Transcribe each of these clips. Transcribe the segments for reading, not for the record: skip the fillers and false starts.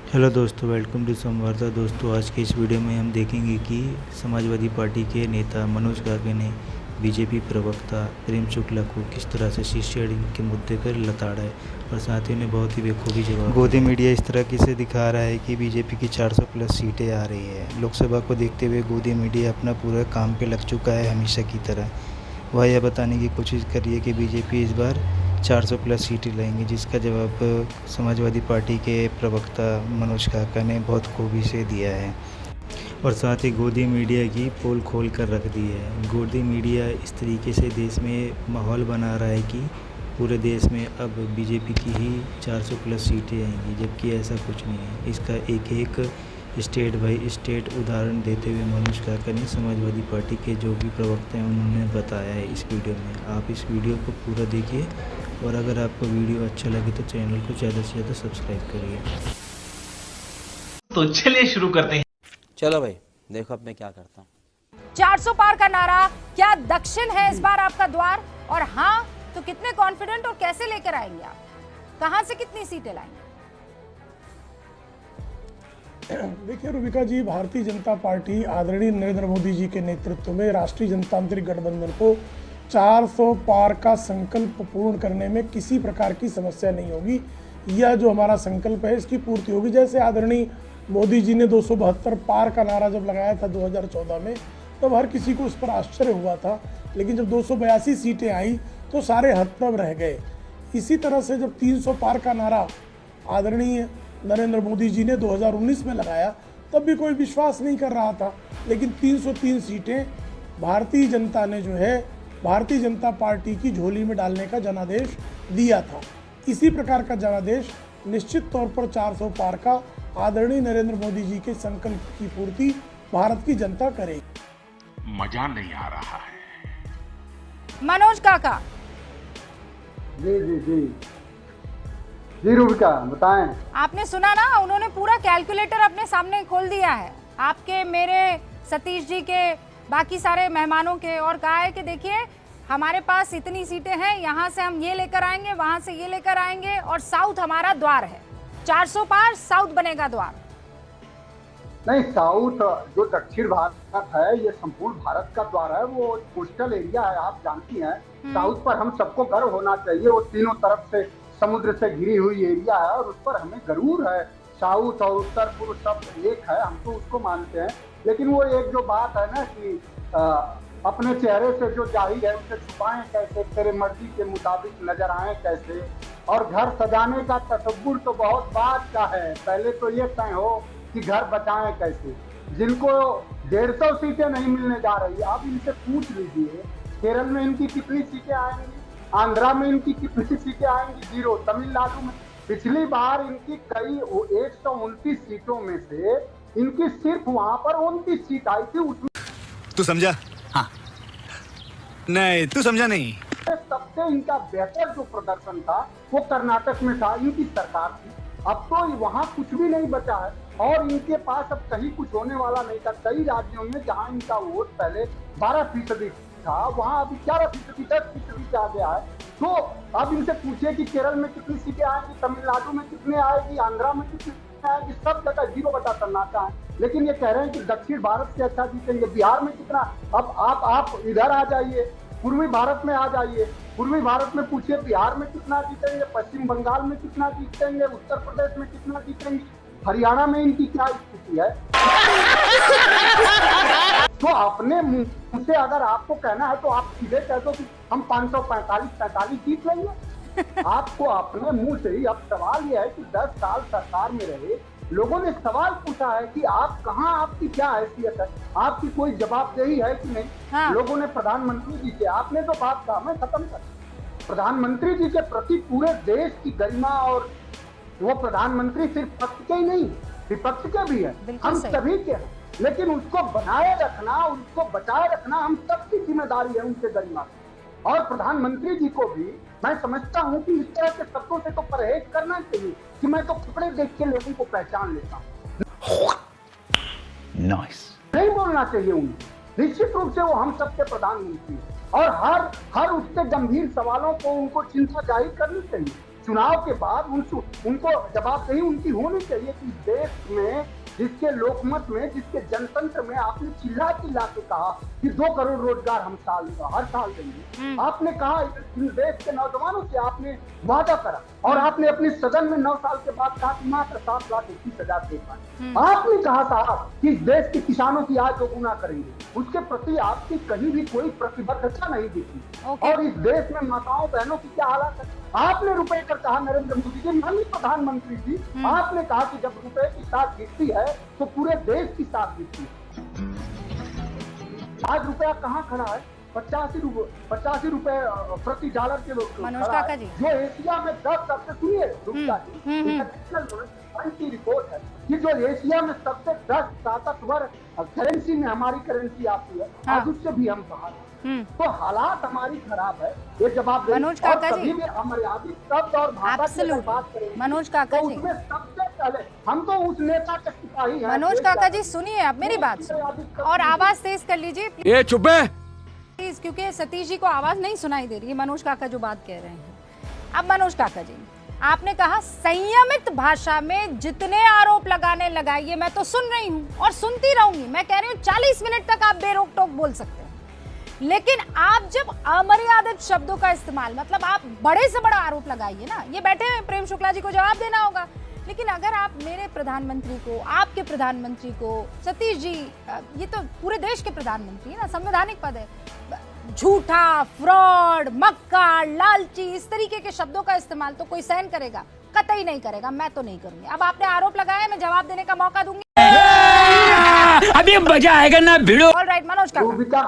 Hello दोस्तों, welcome to संवाददाता। दोस्तों, आज के इस वीडियो में हम देखेंगे कि समाजवादी पार्टी के नेता मनोज काका ने बीजेपी प्रवक्ता प्रेम शुक्ला को किस तरह से सीट शेयरिंग के मुद्दे पर लताड़ा है और साथ ही उन्हें बहुत ही बेखूबी जवाब। गोदी मीडिया इस तरह से दिखा रहा है कि बीजेपी की 400 प्लस सीटें आ रही है। लोकसभा को देखते हुए गोदी मीडिया अपना पूरा काम पे लग चुका है हमेशा की तरह। वह यह बताने की कोशिश कर रही है कि बीजेपी इस बार 400 प्लस सीटें लाएंगे, जिसका जवाब समाजवादी पार्टी के प्रवक्ता मनोज काका ने बहुत खूबी से दिया है और साथ ही गोदी मीडिया की पोल खोल कर रख दी है। गोदी मीडिया इस तरीके से देश में माहौल बना रहा है कि पूरे देश में अब बीजेपी की ही 400 प्लस सीटें आएंगी, जबकि ऐसा कुछ नहीं है। इसका एक स्टेट बाई स्टेट उदाहरण देते हुए मनोज काका ने समाजवादी पार्टी के जो भी प्रवक्ता हैं उन्होंने बताया है इस वीडियो में। आप इस वीडियो को पूरा देखिए और अगर आपको वीडियो अच्छा लगे तो चैनल को ज़्यादा से ज़्यादा सब्सक्राइब करिए। तो चलिए शुरू करते हैं। चलो भाई, देखो अब मैं क्या करता हूँ। 400 पार का नारा, क्या दक्षिण है इस बार आपका द्वार? और हाँ तो कितने कॉन्फिडेंट और कैसे लेकर आएंगे आप? कहां से कितनी सीटें लाएंगे? देखिए रूबिका जी, भारतीय जनता पार्टी आदरणीय नरेंद्र मोदी जी के नेतृत्व में राष्ट्रीय जनतांत्रिक गठबंधन को 400 पार का संकल्प पूर्ण करने में किसी प्रकार की समस्या नहीं होगी। यह जो हमारा संकल्प है इसकी पूर्ति होगी। जैसे आदरणीय मोदी जी ने 272 पार का नारा जब लगाया था 2014 में, तब हर किसी को उस पर आश्चर्य हुआ था, लेकिन जब 282 सीटें आई तो सारे हतप्रभ रह गए। इसी तरह से जब 300 पार का नारा आदरणीय नरेंद्र मोदी जी ने 2019 में लगाया, तब भी कोई विश्वास नहीं कर रहा था, लेकिन 303 सीटें भारतीय जनता ने जो है भारतीय जनता पार्टी की झोली में डालने का जनादेश दिया था। इसी प्रकार का जनादेश निश्चित तौर पर 400 पार का आदरणीय नरेंद्र मोदी जी के संकल्प की पूर्ति भारत की जनता करेगी। मजा नहीं आ रहा है। मनोज काका, जी जी जी जी रूबिका, बताएं। आपने सुना ना, उन्होंने पूरा कैलकुलेटर अपने सामने खोल दिया है, आपके, मेरे, सतीश जी के, बाकी सारे मेहमानों के, और कहा है कि देखिए हमारे पास इतनी सीटें हैं, यहाँ से हम ये लेकर आएंगे, वहां से ये लेकर आएंगे, और साउथ हमारा द्वार है। 400 पार साउथ बनेगा द्वार। नहीं, साउथ जो दक्षिण भारत है ये संपूर्ण भारत का द्वार है। वो कोस्टल एरिया है, आप जानती हैं। साउथ पर हम सबको गर्व होना चाहिए। वो तीनों तरफ से समुद्र से घिरी हुई एरिया है और उस पर हमें जरूर है। साउथ और उत्तर पूर्व सब एक है, हम तो उसको मानते हैं। लेकिन वो एक जो बात है ना कि अपने चेहरे से जो जाहिर है उसे छुपाएं कैसे, तेरे मर्जी के मुताबिक नजर आए कैसे। और घर सजाने का तसव्वुर तो बहुत बात का है, पहले तो ये तय हो कि घर बचाएं कैसे। जिनको 150 सीटें नहीं मिलने जा रही, आप इनसे पूछ लीजिए केरल में इनकी कितनी सीटें आएंगी, आंध्रा में इनकी कितनी सीटें आएंगी, 0। तमिलनाडु में पिछली बार इनकी कई 129 सीटों में से इनकी सिर्फ वहां पर 29 सीट आई थी। उसमें तू समझा? हाँ। नहीं, तू समझा नहीं। सबसे इनका बेहतर जो प्रदर्शन था वो कर्नाटक में था, इनकी सरकार थी। अब तो वहाँ कुछ भी नहीं बचा है और इनके पास अब कहीं कुछ होने वाला नहीं था। कई राज्यों में जहाँ इनका वोट पहले 12% था, वहाँ अभी 11%, 10% से आ गया है। तो अब इनसे पूछिए कि केरल में कितनी सीटें आएंगी, तमिलनाडु में कितने आएगी, आंध्रा में कितनी आएगी, सब जगह 0 बटा कर्नाटक है। लेकिन ये कह रहे हैं कि दक्षिण भारत से अच्छा जीतेंगे, बिहार में कितना। अब आप इधर आ जाइए, पूर्वी भारत में आ जाइए, पूर्वी भारत में पूछिए बिहार में कितना जीतेंगे, पश्चिम बंगाल में कितना जीतेंगे, उत्तर प्रदेश में कितना जीतेंगे, हरियाणा में इनकी क्या स्थिति है। तो अपने मुंह से अगर आपको कहना है तो आप सीधे कह दो कि हम 545 जीत लेंगे। आपको अपने मुंह से ही। अब सवाल यह है कि 10 साल सरकार में रहे लोगों ने सवाल पूछा है कि आप कहाँ, आपकी क्या हैसियत है, आपकी कोई जवाबदेही है कि नहीं। हाँ। लोगों ने प्रधानमंत्री जी के, आपने तो बात कहा, मैं खत्म कर, प्रधानमंत्री जी के प्रति पूरे देश की गरिमा, और वो प्रधानमंत्री सिर्फ पक्ष के ही नहीं विपक्ष के भी है, हम सभी के हैं। लेकिन उसको बनाए रखना, उसको बचाए रखना हम सबकी जिम्मेदारी है, उनके गरिमा। और प्रधानमंत्री जी को भी मैं समझता हूं कि इस तरह के शब्दों से तो परहेज करना चाहिए कि मैं तो कपड़े देख के लोगों को पहचान लेता हूं। नाइस। नहीं बोलना चाहिए उन्हें। निश्चित रूप से वो हम सबके प्रधानमंत्री और हर उसके गंभीर सवालों को उनको चिंता जाहिर करनी चाहिए। चुनाव के बाद उनको जवाबदेही उनकी होनी चाहिए कि देश में जिसके लोकमत में, जिसके जनतंत्र में आपने चिल्ला चिल्ला के कहा कि 2 करोड़ रोजगार हम हर साल देंगे। आपने कहा देश के नौजवानों से आपने वादा करा और आपने अपने सदन में 9 साल के बाद कहा कि मात्र 7,21,000 दे पाए। आपने कहा था कि देश के किसानों की आय दोगुना करेंगे, उसके प्रति आपकी कहीं भी कोई प्रतिबद्धता नहीं दिखी। और इस देश में माताओं बहनों की क्या हालत है। आपने रुपए पर कहा, नरेंद्र मोदी जी माननीय प्रधानमंत्री जी, आपने कहा कि जब रुपए की साख गिरती है तो पूरे देश की साख गिरती है। आज रुपया कहाँ खड़ा है? 85 रुपए प्रति डॉलर के लोग मनोज काका जी, जो एशिया में 10 सबसे, सुनिए की रिपोर्ट है कि जो एशिया में सबसे 10 ताकतवर करेंसी में हमारी करेंसी आती है, आज उससे भी हम बाहर हैं। तो हालात हमारी खराब है। ये जवाब मनोज काका जी, अमर्यादित शब्द और भाषा की बात करें मनोज काका जी, उसमें सबसे पहले हम तो उस नेता के सिपाही हैं। मनोज काका जी सुनिए, आप मेरी बात सुनिए और आवाज तेज कर लीजिए ये चुप है प्लीज, क्योंकि सतीश जी को आवाज नहीं सुनाई दे रही है मनोज काका जो बात कह रहे हैं। अब मनोज काका जी, आपने कहा संयमित भाषा में जितने आरोप लगाइए, मैं तो सुन रही हूँ और सुनती रहूंगी। मैं कह रही हूँ 40 मिनट तक आप बेरोक टोक बोल सकते हैं, लेकिन आप जब अमर्यादित शब्दों का इस्तेमाल, मतलब आप बड़े से बड़ा आरोप लगाइए ना। ये बैठे हैं प्रेम शुक्ला जी को जवाब देना होगा, लेकिन अगर आप मेरे प्रधानमंत्री को, आपके प्रधानमंत्री को, सतीश जी, ये तो पूरे देश के प्रधानमंत्री है ना, संवैधानिक पद है, झूठा, फ्रॉड, मक्कार, लालची, इस तरीके के शब्दों का इस्तेमाल तो कोई सहन करेगा? कतई नहीं करेगा। मैं तो नहीं करूंगी। अब आपने आरोप लगाया, मैं जवाब देने का मौका दूंगी। अभी मजा आएगा ना भिड़ो। ऑलराइट मनोज काका,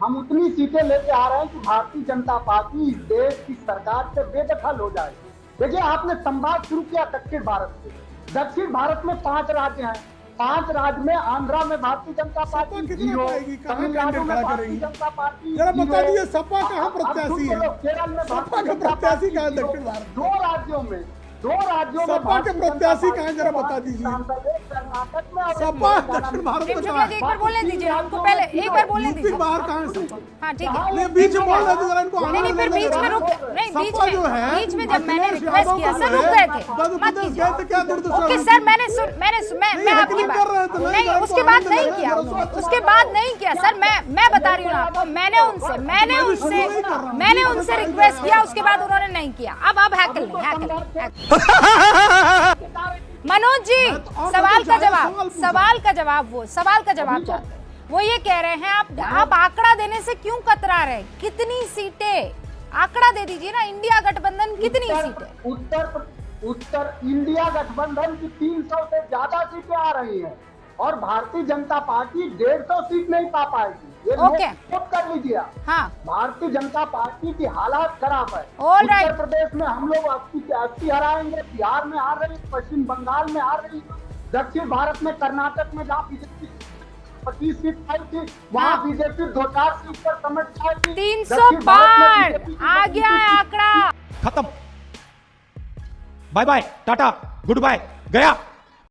हम उतनी सीटें लेके आ रहे हैं कि भारतीय जनता पार्टी इस देश की सरकार से बेदखल हो जाए। देखिए, आपने संवाद शुरू किया दक्षिण भारत से। दक्षिण भारत में 5 राज्य हैं। 5 राज्य में आंध्रा में भारतीय जनता पार्टी 0, तमिलनाडु में भारतीय जनता पार्टी, जरा बता दीजिए सपा कहाँ प्रत्याशी है? केरल में सपा का प्रत्याशी कहाँ है दक्षिण भारत? 2 राज्यों में सपा के प्रत्याशी कहाँ, जरा बता दीजिए। कर्नाटक में सपा दक्षिण भारत में कहाँ है? एक बार बोलने दीजिए हमको, पहले एक बार बोलने यूपी दीजिए। बाहर कहाँ है सपा? हाँ ठीक है, नहीं बीच में बोल रहे थे, जरा इनको नहीं फिर बीच में रुक, नहीं बीच में जब मैंने रिक्वेस्ट किया सर रुक गए थे, मत कीजिए। ओके सर, मैं आपकी बात नहीं, उसके बाद नहीं किया, उसके बाद नहीं किया सर। मैं बता रही हूँ आपको, मैंने उनसे रिक्वेस्ट किया, उसके बाद उन्होंने नहीं किया। अब हैकल नहीं। मनोज जी, सवाल का जवाब चाहते हैं। वो ये कह रहे हैं आप आंकड़ा देने से क्यों कतरा रहे? कितनी सीटें? आंकड़ा दे दीजिए ना। इंडिया गठबंधन कितनी सीटें? उत्तर इंडिया गठबंधन की 300 से ज्यादा सीटें आ रही हैं और भारतीय जनता पार्टी 150 सीट नहीं पा पाएगी। ये नोट कर लीजिए। हाँ, भारतीय जनता पार्टी की हालात खराब है। Alright. उत्तर प्रदेश में हम लोग 80 हराएंगे, बिहार में हार रही, पश्चिम बंगाल में हार रही, दक्षिण भारत में कर्नाटक में जहाँ बीजेपी 25 सीट आई थी, वहाँ बीजेपी 2-4 सीट पर समझ जाएगी। 300 पार आ गया है आंकड़ा। खत्म, bye bye, tata, good bye, गया।